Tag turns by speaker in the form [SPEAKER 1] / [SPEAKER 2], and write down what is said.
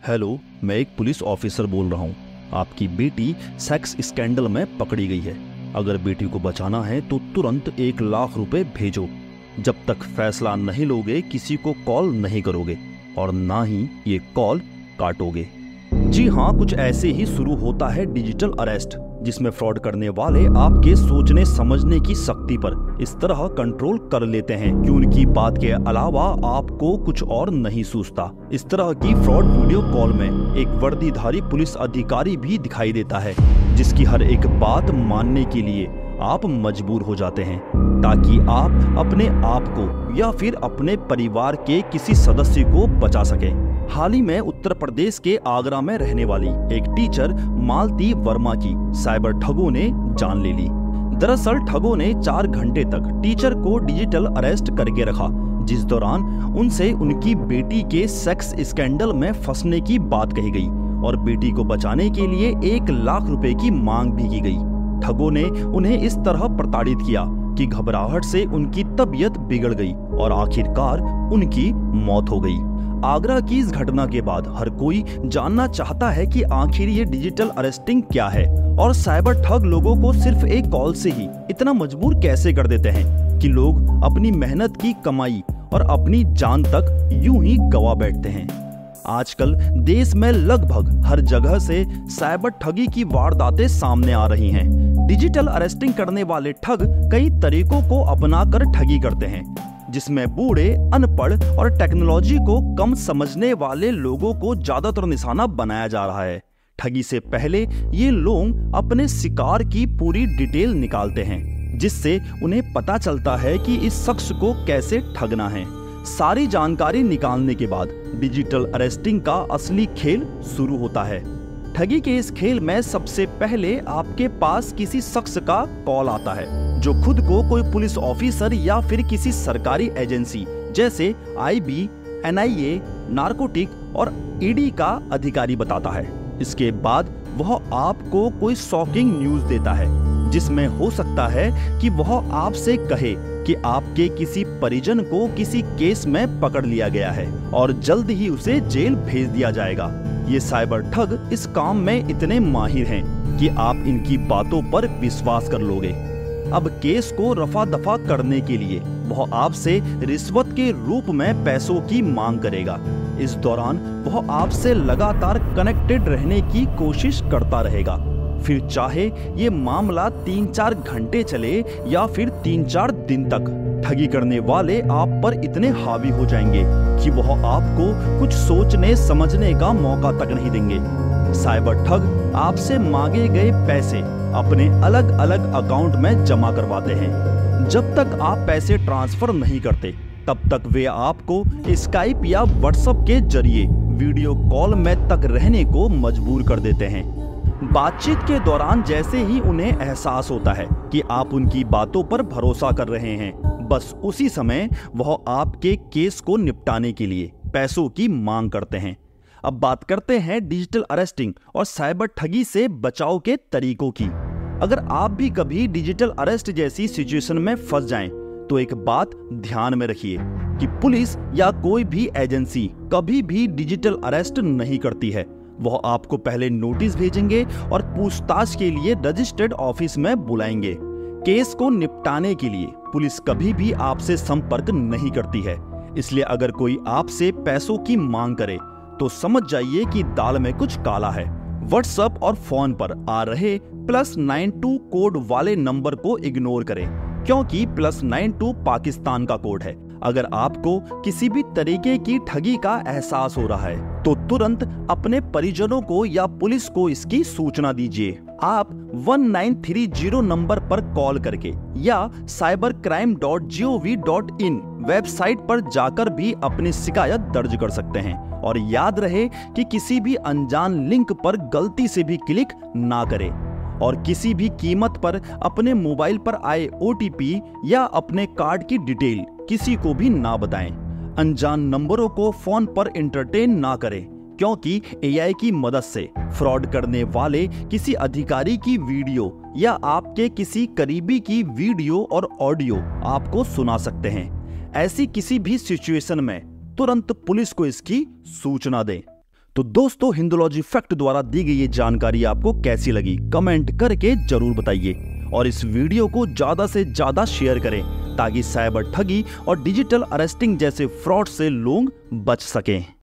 [SPEAKER 1] Hello, मैं एक police officer बोल रहा हूँ। आपकी बेटी सेक्स स्कैंडल में पकड़ी गई है। अगर बेटी को बचाना है तो तुरंत 1 लाख रुपए भेजो। जब तक फैसला नहीं लोगे किसी को कॉल नहीं करोगे और ना ही ये कॉल काटोगे। जी हाँ, कुछ ऐसे ही शुरू होता है डिजिटल अरेस्ट, जिसमें फ्रॉड करने वाले आपके सोचने समझने की शक्ति पर इस तरह कंट्रोल कर लेते हैं कि उनकी बात के अलावा आपको कुछ और नहीं सूझता। इस तरह की फ्रॉड वीडियो कॉल में एक वर्दीधारी पुलिस अधिकारी भी दिखाई देता है, जिसकी हर एक बात मानने के लिए आप मजबूर हो जाते हैं ताकि आप अपने आप को या फिर अपने परिवार के किसी सदस्य को बचा सकें। हाल ही में उत्तर प्रदेश के आगरा में रहने वाली एक टीचर मालती वर्मा की साइबर ठगों ने जान ले ली। दरअसल ठगों ने 4 घंटे तक टीचर को डिजिटल अरेस्ट करके रखा, जिस दौरान उनसे उनकी बेटी के सेक्स स्कैंडल में फंसने की बात कही गई और बेटी को बचाने के लिए 1 लाख रुपए की मांग भी की गई। ठगों ने उन्हें इस तरह प्रताड़ित किया कि घबराहट से उनकी तबीयत बिगड़ गई और आखिरकार उनकी मौत हो गई। आगरा की इस घटना के बाद हर कोई जानना चाहता है कि आखिर ये डिजिटल अरेस्टिंग क्या है और साइबर ठग लोगों को सिर्फ एक कॉल से ही इतना मजबूर कैसे कर देते हैं कि लोग अपनी मेहनत की कमाई और अपनी जान तक यूं ही गवा बैठते हैं। आजकल देश में लगभग हर जगह से साइबर ठगी की वारदातें सामने आ रही हैं। डिजिटल अरेस्टिंग करने वाले ठग कई तरीकों को अपनाकर ठगी करते हैं, जिसमें बूढ़े, अनपढ़ और टेक्नोलॉजी को कम समझने वाले लोगों को ज्यादातर निशाना बनाया जा रहा है। ठगी से पहले ये लोग अपने शिकार की पूरी डिटेल निकालते हैं, जिससे उन्हें पता चलता है कि इस शख्स को कैसे ठगना है। सारी जानकारी निकालने के बाद डिजिटल अरेस्टिंग का असली खेल शुरू होता है। ठगी के इस खेल में सबसे पहले आपके पास किसी शख्स का कॉल आता है जो खुद को कोई पुलिस ऑफिसर या फिर किसी सरकारी एजेंसी जैसे IB, NIA, नार्कोटिक और ED का अधिकारी बताता है। इसके बाद वह आपको कोई शॉकिंग न्यूज देता है, जिसमें हो सकता है कि वह आपसे कहे कि आपके किसी परिजन को किसी केस में पकड़ लिया गया है और जल्द ही उसे जेल भेज दिया जाएगा। ये साइबर ठग इस काम में इतने माहिर हैं कि आप इनकी बातों पर विश्वास कर लोगे। अब केस को रफा दफा करने के लिए वह आपसे रिश्वत के रूप में पैसों की मांग करेगा। इस दौरान वह आपसे लगातार कनेक्टेड रहने की कोशिश करता रहेगा। फिर चाहे ये मामला 3-4 घंटे चले या फिर 3-4 दिन तक, ठगी करने वाले आप पर इतने हावी हो जाएंगे कि वह आपको कुछ सोचने समझने का मौका तक नहीं देंगे। साइबर ठग आपसे मांगे गए पैसे अपने अलग अलग अकाउंट में जमा करवाते हैं। जब तक आप पैसे ट्रांसफर नहीं करते तब तक वे आपको स्काइप या व्हाट्सएप के जरिए वीडियो कॉल में तक रहने को मजबूर कर देते हैं। बातचीत के दौरान जैसे ही उन्हें एहसास होता है कि आप उनकी बातों पर भरोसा कर रहे हैं, बस उसी समय वह आपके केस को निपटाने के लिए पैसों की मांग करते हैं। अब बात करते हैं डिजिटल अरेस्टिंग और साइबर ठगी से बचाव के तरीकों की। अगर आप भी कभी डिजिटल अरेस्ट जैसी सिचुएशन में फंस जाएं, तो एक बात ध्यान में रखिए कि पुलिस या कोई भी एजेंसी कभी भी डिजिटल अरेस्ट नहीं करती है। वह आपको पहले नोटिस भेजेंगे और पूछताछ के लिए रजिस्टर्ड ऑफिस में बुलाएंगे। केस को निपटाने के लिए पुलिस कभी भी आपसे संपर्क नहीं करती है। इसलिए अगर कोई आपसे पैसों की मांग करे तो समझ जाइए कि दाल में कुछ काला है। व्हाट्सएप और फोन पर आ रहे +92 कोड वाले नंबर को इग्नोर करें, क्योंकि +92 पाकिस्तान का कोड है। अगर आपको किसी भी तरीके की ठगी का एहसास हो रहा है तो तुरंत अपने परिजनों को या पुलिस को इसकी सूचना दीजिए। आप 1930 नंबर पर कॉल करके या cybercrime.gov.in वेबसाइट पर जाकर भी अपनी शिकायत दर्ज कर सकते हैं। और याद रहे कि किसी भी अनजान लिंक पर गलती से भी क्लिक ना करें और किसी भी कीमत पर अपने मोबाइल पर आए OTP या अपने कार्ड की डिटेल किसी को भी ना बताएं। अनजान नंबरों को फोन पर एंटरटेन ना करें, क्योंकि AI की मदद से फ्रॉड करने वाले किसी अधिकारी की वीडियो या आपके किसी करीबी की वीडियो और ऑडियो आपको सुना सकते हैं। ऐसी किसी भी सिचुएशन में तुरंत पुलिस को इसकी सूचना दें। तो दोस्तों, हिंदुलॉजी फैक्ट द्वारा दी गई ये जानकारी आपको कैसी लगी, कमेंट करके जरूर बताइए और इस वीडियो को ज्यादा से ज्यादा शेयर करें ताकि साइबर ठगी और डिजिटल अरेस्टिंग जैसे फ्रॉड से लोग बच सकें।